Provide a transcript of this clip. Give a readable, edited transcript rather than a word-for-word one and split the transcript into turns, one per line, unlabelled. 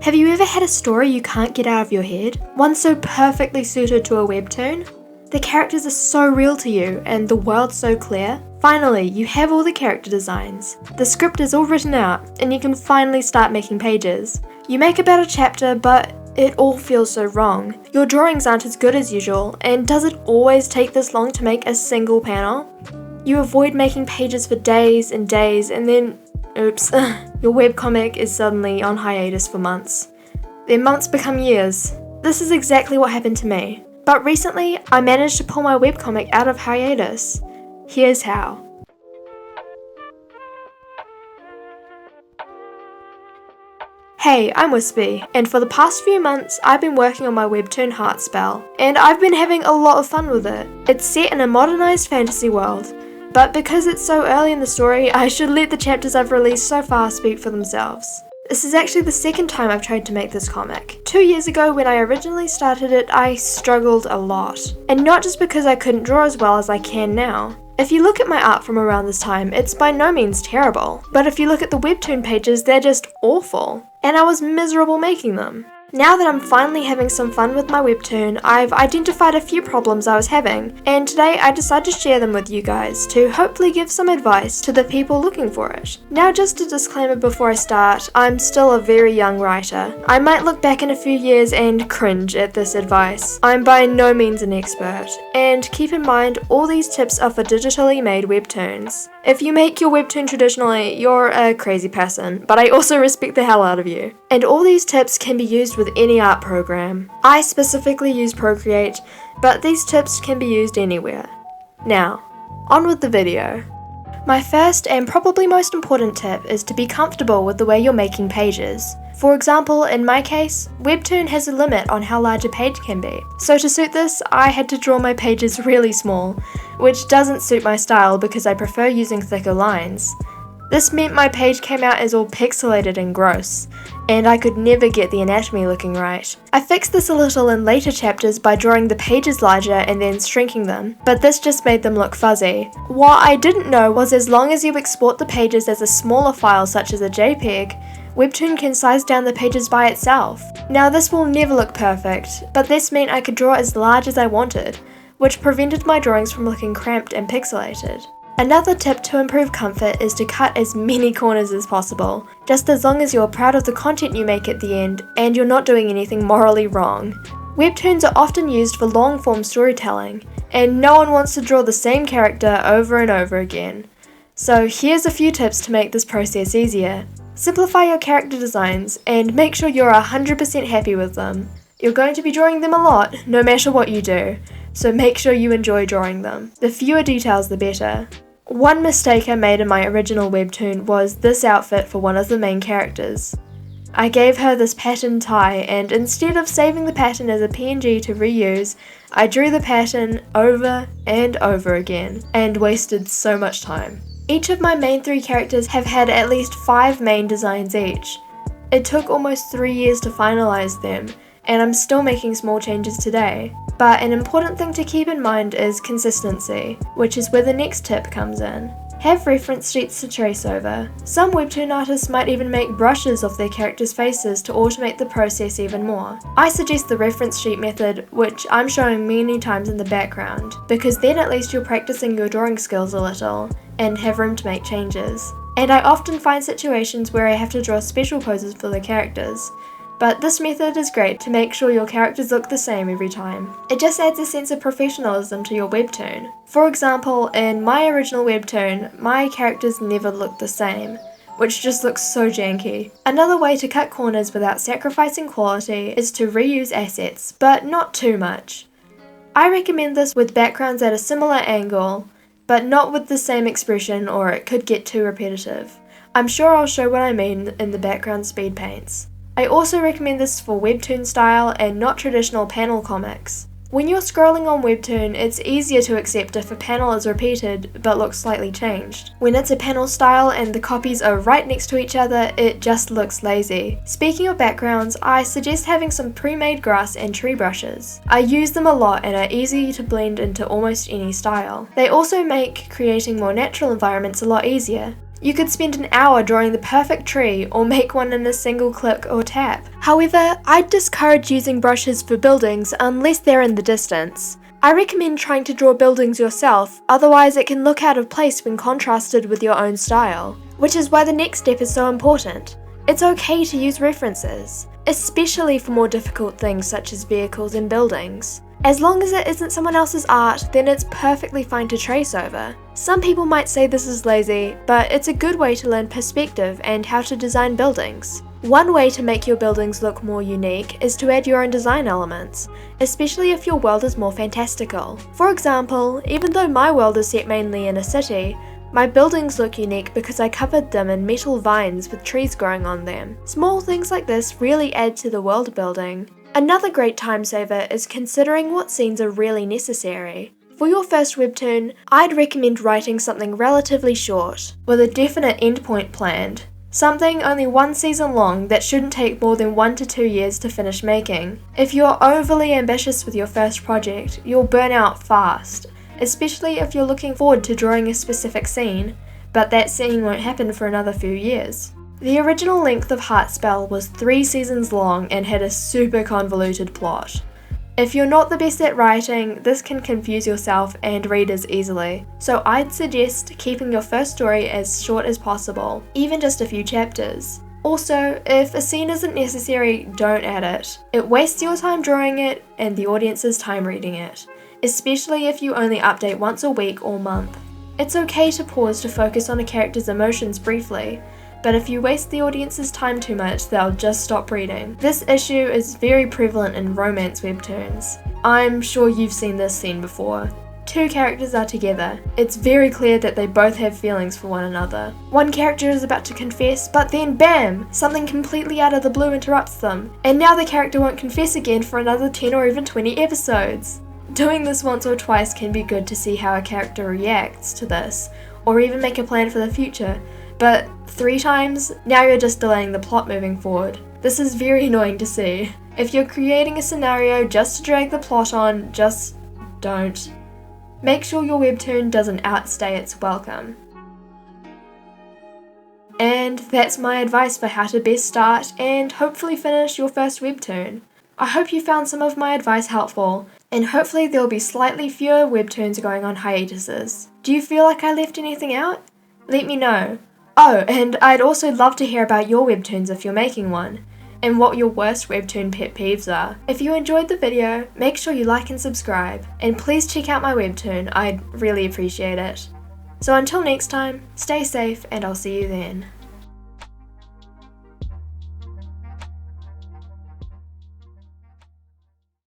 Have you ever had a story you can't get out of your head? One so perfectly suited to a webtoon? The characters are so real to you and the world so clear. Finally, you have all the character designs. The script is all written out and you can finally start making pages. You make about a chapter, but it all feels so wrong. Your drawings aren't as good as usual, and does it always take this long to make a single panel? You avoid making pages for days and days, and then, oops, your webcomic is suddenly on hiatus for months. Then months become years. This is exactly what happened to me. But recently, I managed to pull my webcomic out of hiatus. Here's how. Hey, I'm Wispy, and for the past few months, I've been working on my Webtoon Heart Spell, and I've been having a lot of fun with it. It's set in a modernized fantasy world, but because it's so early in the story, I should let the chapters I've released so far speak for themselves. This is actually the second time I've tried to make this comic. 2 years ago, when I originally started it, I struggled a lot. And not just because I couldn't draw as well as I can now. If you look at my art from around this time, it's by no means terrible. But if you look at the Webtoon pages, they're just awful. And I was miserable making them. Now that I'm finally having some fun with my webtoon, I've identified a few problems I was having, and today I decided to share them with you guys to hopefully give some advice to the people looking for it. Now, just a disclaimer before I start, I'm still a very young writer. I might look back in a few years and cringe at this advice. I'm by no means an expert, and keep in mind all these tips are for digitally made webtoons. If you make your webtoon traditionally, you're a crazy person, but I also respect the hell out of you. And all these tips can be used with any art program. I specifically use Procreate, but these tips can be used anywhere. Now, on with the video. My first and probably most important tip is to be comfortable with the way you're making pages. For example, in my case, Webtoon has a limit on how large a page can be. So to suit this, I had to draw my pages really small, which doesn't suit my style because I prefer using thicker lines. This meant my page came out as all pixelated and gross, and I could never get the anatomy looking right. I fixed this a little in later chapters by drawing the pages larger and then shrinking them, but this just made them look fuzzy. What I didn't know was as long as you export the pages as a smaller file such as a JPEG, Webtoon can size down the pages by itself. Now this will never look perfect, but this meant I could draw as large as I wanted, which prevented my drawings from looking cramped and pixelated. Another tip to improve comfort is to cut as many corners as possible, just as long as you're proud of the content you make at the end and you're not doing anything morally wrong. Webtoons are often used for long-form storytelling, and no one wants to draw the same character over and over again. So here's a few tips to make this process easier. Simplify your character designs and make sure you're 100% happy with them. You're going to be drawing them a lot, no matter what you do, so make sure you enjoy drawing them. The fewer details the better. One mistake I made in my original webtoon was this outfit for one of the main characters. I gave her this pattern tie, and instead of saving the pattern as a PNG to reuse, I drew the pattern over and over again, and wasted so much time. Each of my main 3 characters have had at least 5 main designs each. It took almost 3 years to finalize them, and I'm still making small changes today. But an important thing to keep in mind is consistency, which is where the next tip comes in. Have reference sheets to trace over. Some webtoon artists might even make brushes of their characters' faces to automate the process even more. I suggest the reference sheet method, which I'm showing many times in the background, because then at least you're practicing your drawing skills a little, and have room to make changes. And I often find situations where I have to draw special poses for the characters. But this method is great to make sure your characters look the same every time. It just adds a sense of professionalism to your webtoon. For example, in my original webtoon, my characters never looked the same, which just looks so janky. Another way to cut corners without sacrificing quality is to reuse assets, but not too much. I recommend this with backgrounds at a similar angle, but not with the same expression or it could get too repetitive. I'm sure I'll show what I mean in the background speed paints. I also recommend this for webtoon style and not traditional panel comics. When you're scrolling on Webtoon, it's easier to accept if a panel is repeated but looks slightly changed. When it's a panel style and the copies are right next to each other, it just looks lazy. Speaking of backgrounds, I suggest having some pre-made grass and tree brushes. I use them a lot and are easy to blend into almost any style. They also make creating more natural environments a lot easier. You could spend an hour drawing the perfect tree or make one in a single click or tap. However, I'd discourage using brushes for buildings unless they're in the distance. I recommend trying to draw buildings yourself, otherwise it can look out of place when contrasted with your own style. Which is why the next step is so important. It's okay to use references, especially for more difficult things such as vehicles and buildings. As long as it isn't someone else's art, then it's perfectly fine to trace over. Some people might say this is lazy, but it's a good way to learn perspective and how to design buildings. One way to make your buildings look more unique is to add your own design elements, especially if your world is more fantastical. For example, even though my world is set mainly in a city, my buildings look unique because I covered them in metal vines with trees growing on them. Small things like this really add to the world building. Another great time saver is considering what scenes are really necessary. For your first webtoon, I'd recommend writing something relatively short, with a definite endpoint planned. Something only one season long that shouldn't take more than 1 to 2 years to finish making. If you're overly ambitious with your first project, you'll burn out fast, especially if you're looking forward to drawing a specific scene, but that scene won't happen for another few years. The original length of Heartspell was 3 seasons long and had a super convoluted plot. If you're not the best at writing, this can confuse yourself and readers easily, so I'd suggest keeping your first story as short as possible, even just a few chapters. Also, if a scene isn't necessary, don't add it. It wastes your time drawing it and the audience's time reading it, especially if you only update once a week or month. It's okay to pause to focus on a character's emotions briefly, but if you waste the audience's time too much, they'll just stop reading. This issue is very prevalent in romance webtoons. I'm sure you've seen this scene before. 2 characters are together. It's very clear that they both have feelings for one another. One character is about to confess, but then BAM! Something completely out of the blue interrupts them, and now the character won't confess again for another 10 or even 20 episodes. Doing this once or twice can be good to see how a character reacts to this, or even make a plan for the future, but 3 times? Now you're just delaying the plot moving forward. This is very annoying to see. If you're creating a scenario just to drag the plot on, just don't. Make sure your webtoon doesn't outstay its welcome. And that's my advice for how to best start and hopefully finish your first webtoon. I hope you found some of my advice helpful, and hopefully there'll be slightly fewer webtoons going on hiatuses. Do you feel like I left anything out? Let me know. Oh, and I'd also love to hear about your webtoons if you're making one, and what your worst webtoon pet peeves are. If you enjoyed the video, make sure you like and subscribe, and please check out my webtoon, I'd really appreciate it. So until next time, stay safe and I'll see you then.